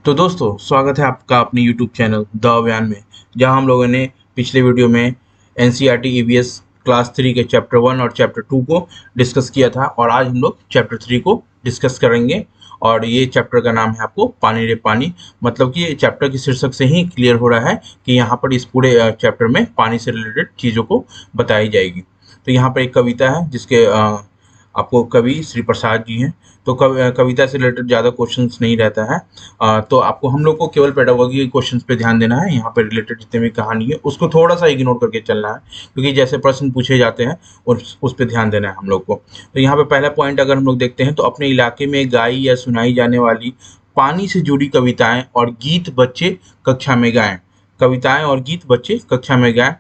तो दोस्तों स्वागत है आपका अपने YouTube चैनल द अभियान में, जहां हम लोगों ने पिछले वीडियो में NCERT EVS क्लास 3 के चैप्टर 1 और चैप्टर 2 को डिस्कस किया था और आज हम लोग चैप्टर 3 को डिस्कस करेंगे। और ये चैप्टर का नाम है आपको पानी रे पानी। मतलब कि ये चैप्टर की शीर्षक से ही क्लियर हो रहा है कि यहाँ पर इस पूरे चैप्टर में पानी से रिलेटेड चीज़ों को बताई जाएगी। तो यहाँ पर एक कविता है जिसके आपको कवि श्री प्रसाद जी हैं। तो कविता से रिलेटेड ज़्यादा क्वेश्चंस नहीं रहता है। तो आपको हम लोग को केवल पेडागोगी के क्वेश्चंस पे ध्यान देना है। यहाँ पे रिलेटेड जितने भी कहानी है उसको थोड़ा सा इग्नोर करके चलना है, क्योंकि जैसे प्रश्न पूछे जाते हैं उस पे ध्यान देना है हम लोग को। तो यहाँ पे पहला पॉइंट अगर हम लोग देखते हैं तो अपने इलाके में गाई या सुनाई जाने वाली पानी से जुड़ी कविताएं और गीत बच्चे कक्षा में गाएं। कविताएं और गीत बच्चे कक्षा में गाएं।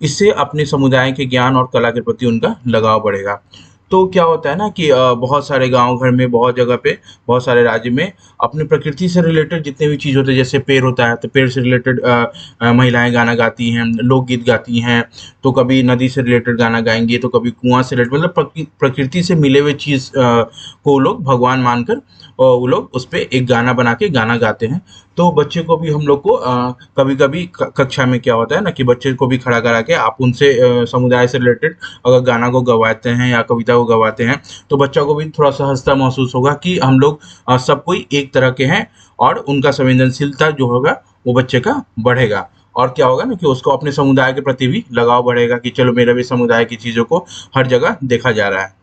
इससे अपने समुदाय के ज्ञान और कला के प्रति उनका लगाव बढ़ेगा। तो क्या होता है ना कि बहुत सारे गांव घर में, बहुत जगह पे, बहुत सारे राज्य में अपनी प्रकृति से रिलेटेड जितने भी चीज़ होते हैं, जैसे पेड़ होता है तो पेड़ से रिलेटेड महिलाएं गाना गाती हैं, लोकगीत गाती हैं। तो कभी नदी से रिलेटेड गाना गाएंगे, तो कभी कुआं से रिलेटेड, मतलब प्रकृति से मिले हुए चीज़ को लोग भगवान मानकर वो लोग उस पर एक गाना बना के गाना गाते हैं। तो बच्चे को भी हम लोग को कभी कभी कक्षा में क्या होता है ना कि बच्चे को भी खड़ा करा के आप उनसे समुदाय से रिलेटेड अगर गाना को गवाते हैं या कविता को गवाते हैं, तो बच्चा को भी थोड़ा सहजता महसूस होगा कि हम लोग सब कोई एक तरह के हैं, और उनका संवेदनशीलता जो होगा वो बच्चे का बढ़ेगा। और क्या होगा ना कि उसको अपने समुदाय के प्रति भी लगाव बढ़ेगा कि चलो मेरा भी समुदाय की चीज़ों को हर जगह देखा जा रहा है।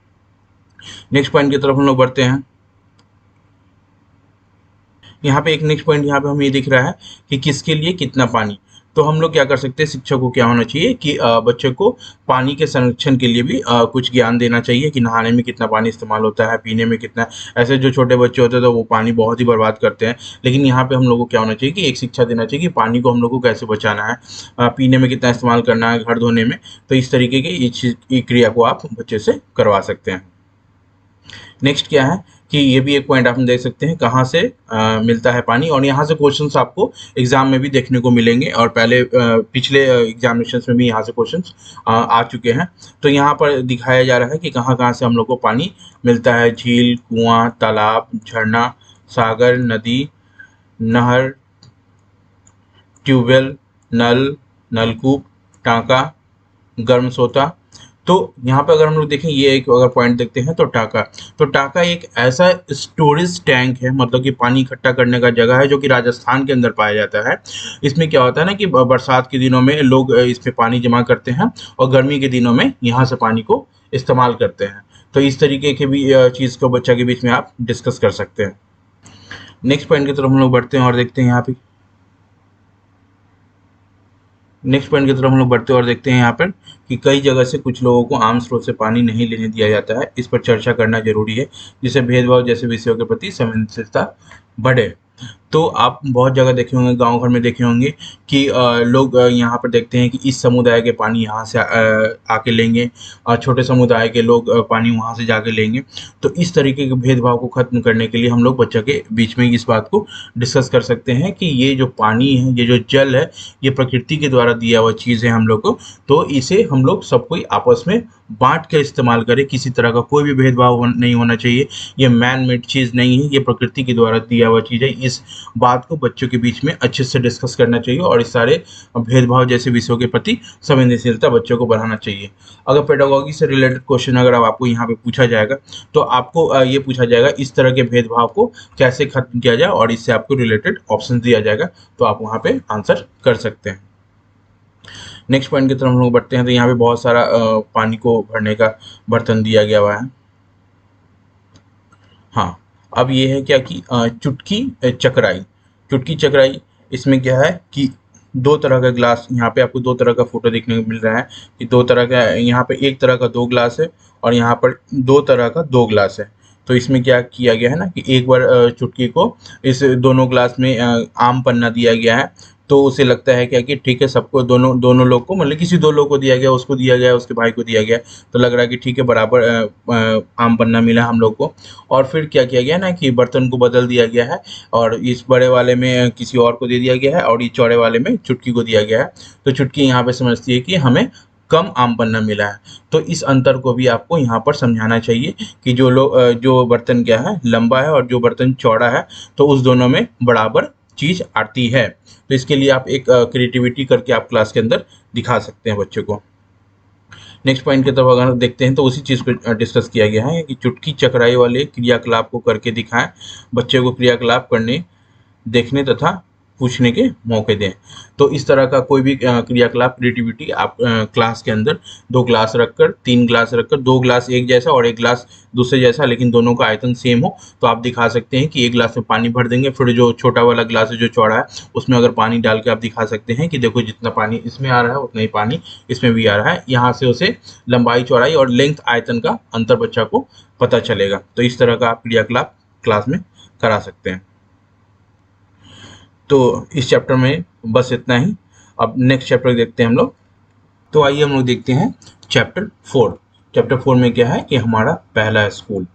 नेक्स्ट पॉइंट की तरफ हम लोग बढ़ते हैं। यहाँ पे एक नेक्स्ट पॉइंट यहाँ पे हमें ये दिख रहा है कि किसके लिए कितना पानी। तो हम लोग क्या कर सकते हैं, शिक्षक को क्या होना चाहिए कि बच्चे को पानी के संरक्षण के लिए भी कुछ ज्ञान देना चाहिए कि नहाने में कितना पानी इस्तेमाल होता है, पीने में कितना। ऐसे जो छोटे बच्चे होते हैं तो वो पानी बहुत ही बर्बाद करते हैं, लेकिन यहाँ पे हम लोग को क्या होना चाहिए कि एक शिक्षा देना चाहिए कि पानी को हम लोग को कैसे बचाना है, पीने में कितना इस्तेमाल करना है, घर धोने में। तो इस तरीके की ये क्रिया को आप बच्चे से करवा सकते हैं। नेक्स्ट क्या है कि ये भी एक पॉइंट आप देख सकते हैं कहाँ से मिलता है पानी, और यहाँ से क्वेश्चंस आपको एग्जाम में भी देखने को मिलेंगे, और पहले पिछले एग्जामिनेशंस में भी यहाँ से क्वेश्चंस आ चुके हैं। तो यहाँ पर दिखाया जा रहा है कि कहाँ कहाँ से हम लोग को पानी मिलता है। झील, कुआं, तालाब, झरना, सागर, नदी, नहर, ट्यूबवेल, नल, नलकूप, टाँका, गर्म सोता। तो यहाँ पे अगर हम लोग देखें, ये एक अगर पॉइंट देखते हैं तो टाँका। तो टाँका एक ऐसा स्टोरेज टैंक है, मतलब कि पानी इकट्ठा करने का जगह है, जो कि राजस्थान के अंदर पाया जाता है। इसमें क्या होता है ना कि बरसात के दिनों में लोग इसमें पानी जमा करते हैं, और गर्मी के दिनों में यहाँ से पानी को इस्तेमाल करते हैं। तो इस तरीके की भी चीज़ को बच्चा के बीच में आप डिस्कस कर सकते हैं। नेक्स्ट पॉइंट की तरफ हम लोग बढ़ते हैं और देखते हैं यहाँ पे। नेक्स्ट पॉइंट की तरफ हम लोग बढ़ते हैं और देखते हैं यहाँ पर कि कई जगह से कुछ लोगों को आम स्रोत से पानी नहीं लेने दिया जाता है। इस पर चर्चा करना जरूरी है, जिससे भेदभाव जैसे विषयों के प्रति संवेदनशीलता बढ़े। तो आप बहुत जगह देखे होंगे, गांव घर में देखे होंगे कि लोग यहाँ पर देखते हैं कि इस समुदाय के पानी यहाँ से आके लेंगे, छोटे समुदाय के लोग पानी वहाँ से जाके लेंगे। तो इस तरीके के भेदभाव को खत्म करने के लिए हम लोग बच्चों के बीच में इस बात को डिस्कस कर सकते हैं कि ये जो पानी है, ये जो जल है, ये प्रकृति के द्वारा दिया हुआ चीज़ है हम लोग को। तो इसे हम लोग सब कोई आपस में बांट के इस्तेमाल करें, किसी तरह का कोई भी भेदभाव नहीं होना चाहिए। ये मैन मेड चीज़ नहीं है, ये प्रकृति के द्वारा दिया हुआ चीज़ है। इस बात को बच्चों के बीच में अच्छे से डिस्कस करना चाहिए, और इस सारे भेदभाव जैसे विषयों के प्रति संवेदनशीलता बच्चों को बढ़ाना चाहिए। अगर पेडागोगी से रिलेटेड क्वेश्चन अगर आपको यहाँ पे पूछा जाएगा, तो आपको ये पूछा जाएगा इस तरह के भेदभाव को कैसे खत्म किया जाए, और इससे आपको रिलेटेड ऑप्शन दिया जाएगा, तो आप वहाँ पे आंसर कर सकते हैं। नेक्स्ट पॉइंट की तरफ हम लोग बढ़ते हैं। तो यहाँ पे बहुत सारा पानी को भरने का बर्तन दिया गया हुआ है। हाँ, अब ये है क्या कि चुटकी चकराई। चुटकी चकराई, इसमें क्या है कि दो तरह का ग्लास, यहाँ पे आपको दो तरह का फोटो देखने को मिल रहा है कि दो तरह का, यहाँ पे एक तरह का दो ग्लास है, और यहाँ पर दो तरह का दो ग्लास है। तो इसमें क्या किया गया है ना कि एक बार चुटकी को इस दोनों ग्लास में आम पन्ना दिया गया है। तो उसे लगता है क्या कि ठीक है, सबको दोनों दोनों लोग को, मतलब किसी दो लोग को दिया गया, उसको दिया गया, उसके भाई को दिया गया। तो लग रहा है कि ठीक है, बराबर आम पन्ना मिला हम लोग को। और फिर क्या किया गया ना कि बर्तन को बदल दिया गया है, और इस बड़े वाले में किसी और को दे दिया गया है, और इस चौड़े वाले में चुटकी को दिया गया है। तो चुटकी यहाँ पे समझती है कि हमें कम आम पन्ना मिला है। तो इस अंतर को भी आपको यहाँ पर समझाना चाहिए कि जो बर्तन क्या है लंबा है और जो बर्तन चौड़ा है, तो उस दोनों में बराबर चीज़ आती है। तो इसके लिए आप एक क्रिएटिविटी करके आप क्लास के अंदर दिखा सकते हैं बच्चों को। नेक्स्ट पॉइंट की तरफ अगर देखते हैं तो उसी चीज़ को डिस्कस किया गया है कि चुटकी चकराई वाले क्रियाकलाप को करके दिखाएं, बच्चे को क्रियाकलाप करने, देखने तथा पूछने के मौके दें। तो इस तरह का कोई भी क्रियाकलाप क्रिएटिविटी आप क्लास के अंदर 2 ग्लास रखकर, 3 ग्लास रखकर, 2 ग्लास एक जैसा और 1 ग्लास दूसरे जैसा, लेकिन दोनों का आयतन सेम हो, तो आप दिखा सकते हैं कि एक ग्लास में पानी भर देंगे, फिर जो छोटा वाला ग्लास है जो चौड़ा है उसमें अगर पानी डाल के आप दिखा सकते हैं कि देखो जितना पानी इसमें आ रहा है उतना ही पानी इसमें भी आ रहा है। यहाँ से उसे लंबाई, चौड़ाई और लेंथ आयतन का अंतर बच्चा को पता चलेगा। तो इस तरह का आप क्रियाकलाप क्लास में करा सकते हैं। तो इस चैप्टर में बस इतना ही। अब नेक्स्ट चैप्टर देखते हैं हम लोग। तो आइए हम लोग देखते हैं चैप्टर 4। चैप्टर 4 में क्या है कि हमारा पहला स्कूल।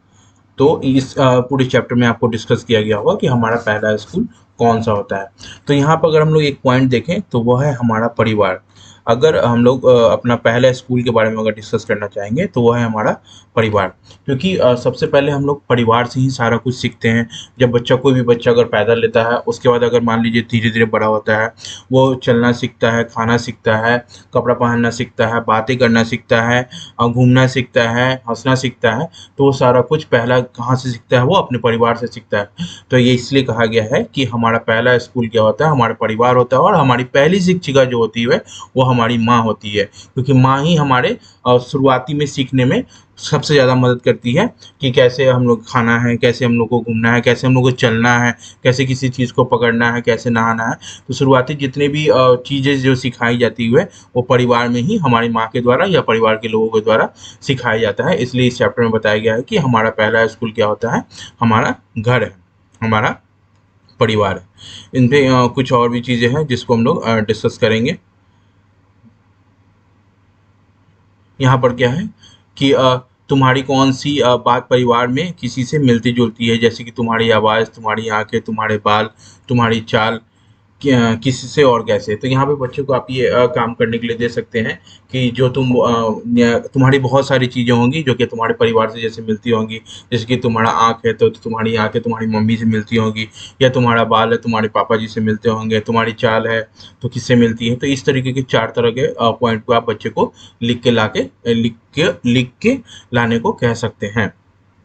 तो इस पूरे चैप्टर में आपको डिस्कस किया गया होगा कि हमारा पहला स्कूल कौन सा होता है। तो यहाँ पर अगर हम लोग एक पॉइंट देखें तो वह है हमारा परिवार। अगर हम लोग अपना पहला स्कूल के बारे में अगर डिस्कस करना चाहेंगे तो वह है हमारा परिवार, क्योंकि सबसे पहले हम लोग परिवार से ही सारा कुछ सीखते हैं। जब बच्चा, कोई भी बच्चा अगर पैदा लेता है, उसके बाद अगर मान लीजिए धीरे धीरे बड़ा होता है, वो चलना सीखता है, खाना सीखता है, कपड़ा पहनना सीखता है, बातें करना सीखता है, घूमना सीखता है, हंसना सीखता है, तो वो सारा कुछ पहला कहाँ से सीखता है? वो अपने परिवार से सीखता है। तो ये इसलिए कहा गया है कि हमारा पहला स्कूल क्या होता है? हमारा परिवार होता है। और हमारी पहली शिक्षिका जो होती है वो हमारी माँ होती है, क्योंकि माँ ही हमारे शुरुआती में सीखने में सबसे ज़्यादा मदद करती है कि कैसे हम लोग खाना है, कैसे हम लोग को घूमना है, कैसे हम लोग को चलना है, कैसे किसी चीज़ को पकड़ना है, कैसे नहाना है। तो शुरुआती जितने भी चीज़ें जो सिखाई जाती है वो परिवार में ही हमारी माँ के द्वारा या परिवार के लोगों के द्वारा सिखाया जाता है। इसलिए इस चैप्टर में बताया गया है कि हमारा पहला स्कूल क्या होता है? हमारा घर है, हमारा परिवार है। इन पे कुछ और भी चीज़ें हैं जिसको हम लोग डिस्कस करेंगे। यहाँ पर क्या है कि तुम्हारी कौन सी बात परिवार में किसी से मिलती जुलती है, जैसे कि तुम्हारी आवाज़, तुम्हारी आंखें, तुम्हारे बाल, तुम्हारी चाल, किसी से और कैसे। तो यहाँ पे बच्चों को आप ये काम करने के लिए दे सकते हैं कि जो तुम्हारी बहुत सारी चीज़ें होंगी जो कि तुम्हारे परिवार से जैसे मिलती होंगी। जैसे कि तुम्हारा आँख है तो तुम्हारी आँखें तुम्हारी मम्मी से मिलती होंगी, या तुम्हारा बाल है तुम्हारे पापा जी से मिलते होंगे, तुम्हारी चाल है तो किससे मिलती है। तो इस तरीके के 4 तरह के पॉइंट को आप बच्चे को लिख के लाने को कह सकते हैं।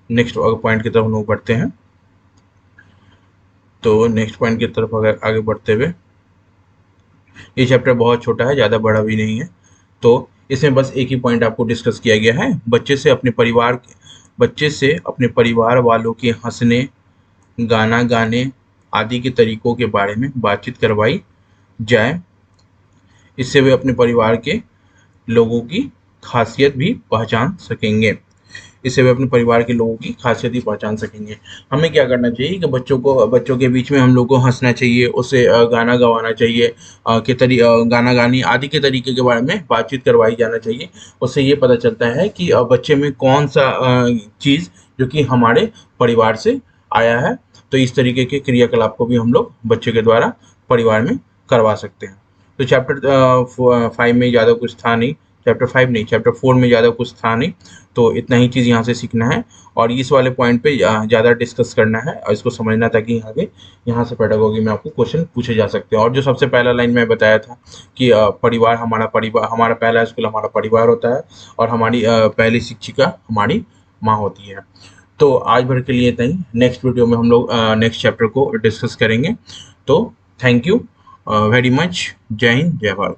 नेक्स्ट पॉइंट की तरफ हम लोग बढ़ते हैं। तो नेक्स्ट पॉइंट की तरफ अगर आगे बढ़ते हुए, ये चैप्टर बहुत छोटा है, ज़्यादा बड़ा भी नहीं है, तो इसमें बस एक ही पॉइंट आपको डिस्कस किया गया है। बच्चे से अपने परिवार वालों के हंसने, गाना गाने आदि के तरीकों के बारे में बातचीत करवाई जाए। इससे वे अपने परिवार के लोगों की खासियत भी पहचान सकेंगे। इससे वे अपने परिवार के लोगों की खासियत ही पहचान सकेंगे। हमें क्या करना चाहिए कि बच्चों के बीच में हम लोग को हंसना चाहिए, उससे गाना गवाना चाहिए, गाना गानी आदि के तरीके के बारे में बातचीत करवाई जाना चाहिए। उससे ये पता चलता है कि बच्चे में कौन सा चीज़ जो कि हमारे परिवार से आया है। तो इस तरीके के क्रियाकलाप को भी हम लोग बच्चे के द्वारा परिवार में करवा सकते हैं। तो चैप्टर 5 में ज़्यादा कुछ था नहीं, चैप्टर 4 में ज़्यादा कुछ था नहीं, तो इतना ही चीज़ यहाँ से सीखना है और इस वाले पॉइंट पे ज़्यादा डिस्कस करना है और इसको समझना, ताकि आगे यहाँ से पेडागोगी में आपको क्वेश्चन पूछे जा सकते हैं। और जो सबसे पहला लाइन में बताया था कि हमारा पहला स्कूल हमारा परिवार होता है और हमारी पहली शिक्षिका हमारी माँ होती है। तो आज भर के लिए इतना ही। नेक्स्ट वीडियो में हम लोग नेक्स्ट चैप्टर को डिस्कस करेंगे। तो थैंक यू वेरी मच। जय हिंद, जय भारत।